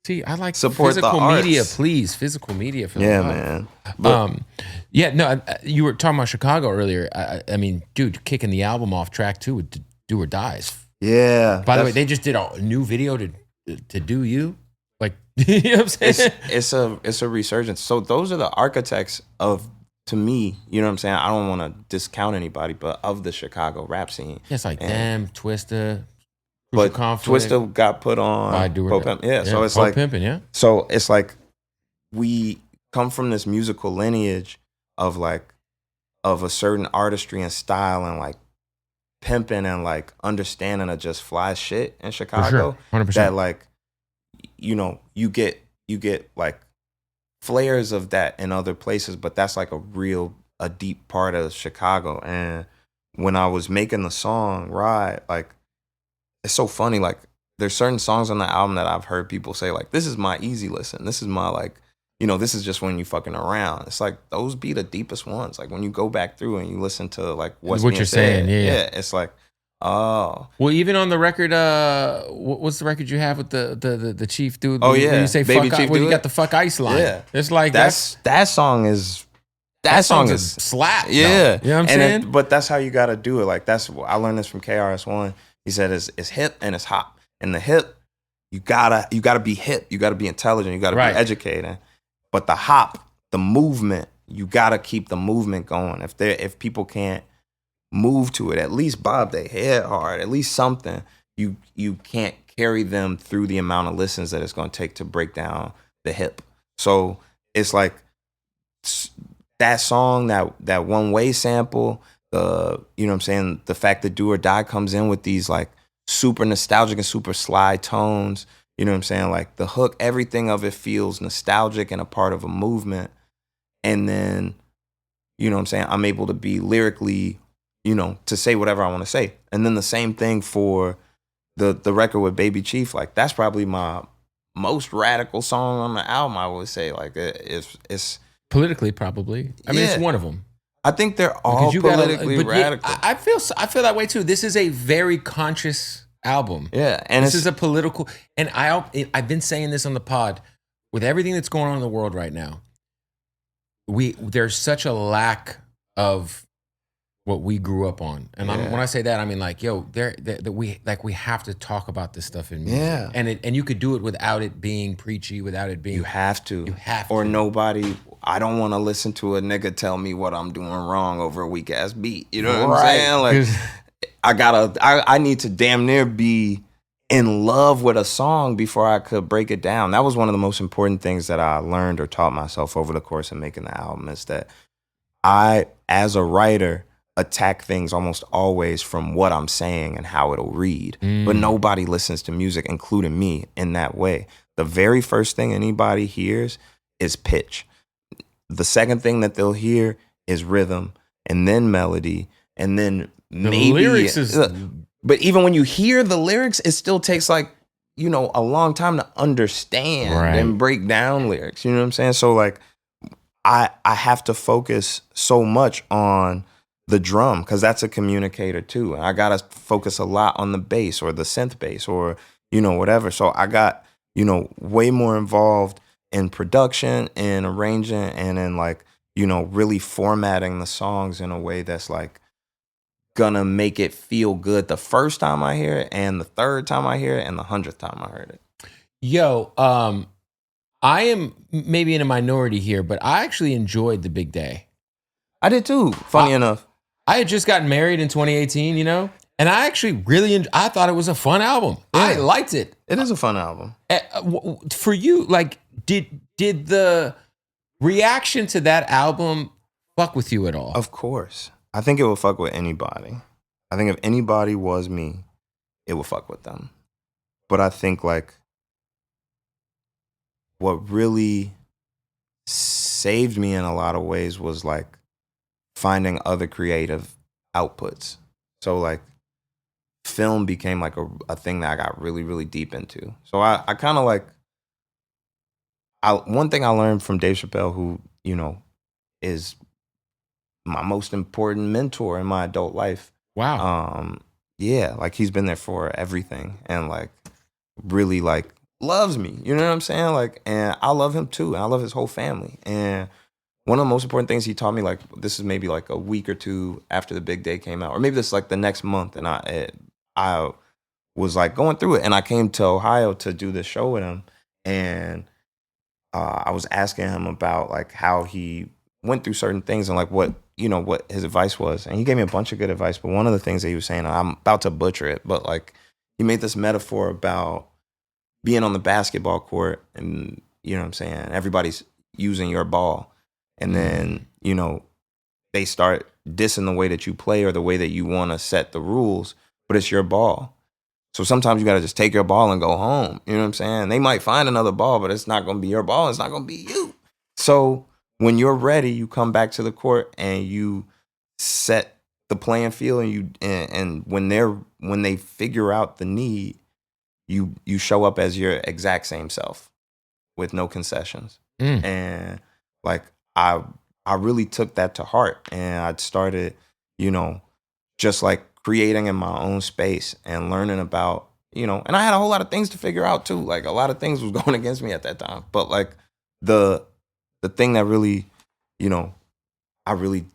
See, I like support physical the media, arts. please. Physical media for Yeah, love. man. But, Yeah, no, you were talking about Chicago earlier. I mean, dude, kicking the album off track 2 with Do or Dies. yeah. By the way, they just did a new video to Do You. Like, you know what I'm saying? It's a resurgence. So those are the architects of, to me, you know what I'm saying? I don't want to discount anybody, but of the Chicago rap scene. Yeah, it's like And, them, Twista, but Conflict, Twista got put on by Do or Pope Die. Pimp. Yeah, so it's Pope like Pimpin', yeah. So it's like we come from this musical lineage of like of a certain artistry and style and like pimping and like understanding of just fly shit in Chicago. For sure. 100%. That like, you know, you get like flares of that in other places, but that's like a deep part of Chicago. And when I was making the song Ride, like, it's so funny, like there's certain songs on the album that I've heard people say like, this is my easy listen, this is my like, you know, this is just when you fucking around. It's like those be the deepest ones. Like when you go back through and you listen to like what's what being you're said, saying, yeah. It's like, oh, well, even on the record, what's the record you have with the chief dude? Oh, where yeah. you say Baby fuck, Chief where you do got it? the fuck ice line. Yeah. It's like that song is that song song's a is slap. yeah. Though. You know what I'm saying? But that's how you got to do it. Like I learned this from KRS-One. He said it's hip and it's hop. And the hip, you gotta be hip. You gotta be intelligent. You gotta Right. be educated. But the hop, the movement, you gotta keep the movement going. If people can't move to it, at least bob their head hard, at least something. You can't carry them through the amount of listens that it's gonna take to break down the hip. So it's like that song, that one way sample, you know what I'm saying, the fact that Do or Die comes in with these like super nostalgic and super sly tones, you know what I'm saying, like the hook, everything of it feels nostalgic and a part of a movement. And then, you know what I'm saying, I'm able to be lyrically, you know, to say whatever I want to say. And then the same thing for the record with Baby Chief. Like that's probably my most radical song on the album, I would say. Like it's politically, probably. I mean, it's one of them. I think they're all politically radical. Yeah, I feel that way too. This is a very conscious album. Yeah, and this is a political. And I've been saying this on the pod. With everything that's going on in the world right now, there's such a lack of what we grew up on. And when I say that, I mean like, yo, we have to talk about this stuff in music. Yeah, and you could do it without it being preachy, without it being. You have to. Or nobody. I don't want to listen to a nigga tell me what I'm doing wrong over a weak ass beat. You know what I'm saying? Like, I need to damn near be in love with a song before I could break it down. That was one of the most important things that I learned or taught myself over the course of making the album, is that I, as a writer, attack things almost always from what I'm saying and how it'll read. But nobody listens to music, including me, in that way. The very first thing anybody hears is pitch. The second thing that they'll hear is rhythm, and then melody, and then maybe lyrics is. But even when you hear the lyrics, it still takes like, you know, a long time to understand and break down lyrics. You know what I'm saying? So like, I have to focus so much on the drum because that's a communicator too. And I gotta focus a lot on the bass or the synth bass or, you know, whatever. So I got, you know, way more involved in production and arranging and in like, you know, really formatting the songs in a way that's like gonna make it feel good the first time I hear it and the third time I hear it and the 100th time I heard it. Yo, I am maybe in a minority here, but I actually enjoyed The Big Day. I did too, funny enough. I had just gotten married in 2018, you know? And I actually really, I thought it was a fun album. Yeah. I liked it. It is a fun album. For you, like, did the reaction to that album fuck with you at all? Of course. I think it would fuck with anybody. I think if anybody was me, it would fuck with them. But I think like what really saved me in a lot of ways was like finding other creative outputs. So like film became like a thing that I got really, really deep into. So I kind of like, one thing I learned from Dave Chappelle, who, you know, is my most important mentor in my adult life. Wow. Yeah, like he's been there for everything and like really like loves me. You know what I'm saying? Like, and I love him too. And I love his whole family. And one of the most important things he taught me, like, this is maybe like a week or two after the big day came out, or maybe this is like the next month. And I was like going through it, and I came to Ohio to do this show with him, and I was asking him about like how he went through certain things and like what what his advice was, and he gave me a bunch of good advice. But one of the things that he was saying, I'm about to butcher it, but like he made this metaphor about being on the basketball court, and you know what I'm saying, everybody's using your ball, and then they start dissing the way that you play or the way that you want to set the rules, but it's your ball. So sometimes you got to just take your ball and go home. You know what I'm saying? They might find another ball, but it's not going to be your ball. It's not going to be you. So when you're ready, you come back to the court and you set the playing field, and when they figure out the need, you show up as your exact same self with no concessions. And like I really took that to heart, and I started, just like creating in my own space and learning about, and I had a whole lot of things to figure out too. Like a lot of things was going against me at that time. But like the thing that really, I really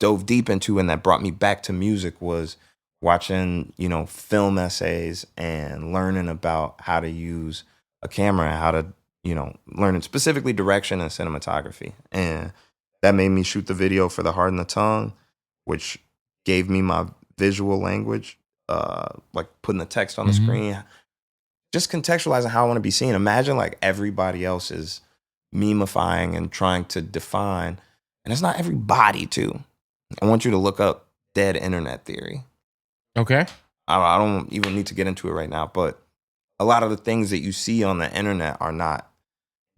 dove deep into and that brought me back to music was watching, film essays and learning about how to use a camera and how to, learning specifically direction and cinematography. And that made me shoot the video for The Heart and the Tongue, which gave me my visual language, like putting the text on the screen, just contextualizing how I want to be seen. Imagine like everybody else is memifying and trying to define, and it's not everybody too. I want you to look up dead internet theory. Okay. I don't even need to get into it right now, but a lot of the things that you see on the internet are not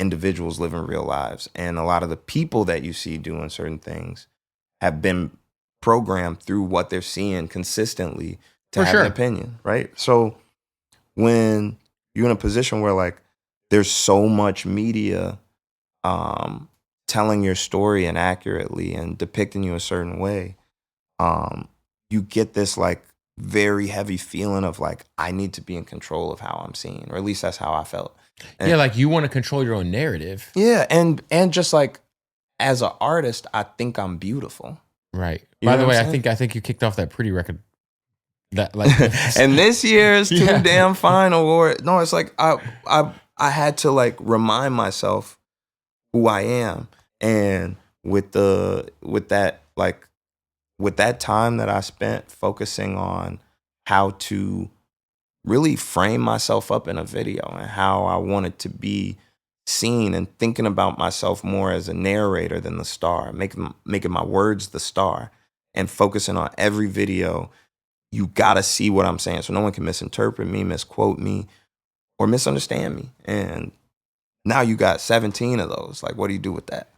individuals living real lives. And a lot of the people that you see doing certain things have been programmed through what they're seeing consistently to have an opinion, right? So when you're in a position where like there's so much media telling your story inaccurately and depicting you a certain way, you get this like very heavy feeling of like, I need to be in control of how I'm seen, or at least that's how I felt. And, like you want to control your own narrative. Yeah, and just like as an artist, I think I'm beautiful. Right. By the way, I think you kicked off that Pretty record. That like, and this year's Too Damn Fine award. No, it's like I had to like remind myself who I am, and with that time that I spent focusing on how to really frame myself up in a video and how I wanted to be seen, and thinking about myself more as a narrator than the star, making my words the star, and focusing on every video. You gotta see what I'm saying, so no one can misinterpret me, misquote me, or misunderstand me. And now you got 17 of those. Like, what do you do with that?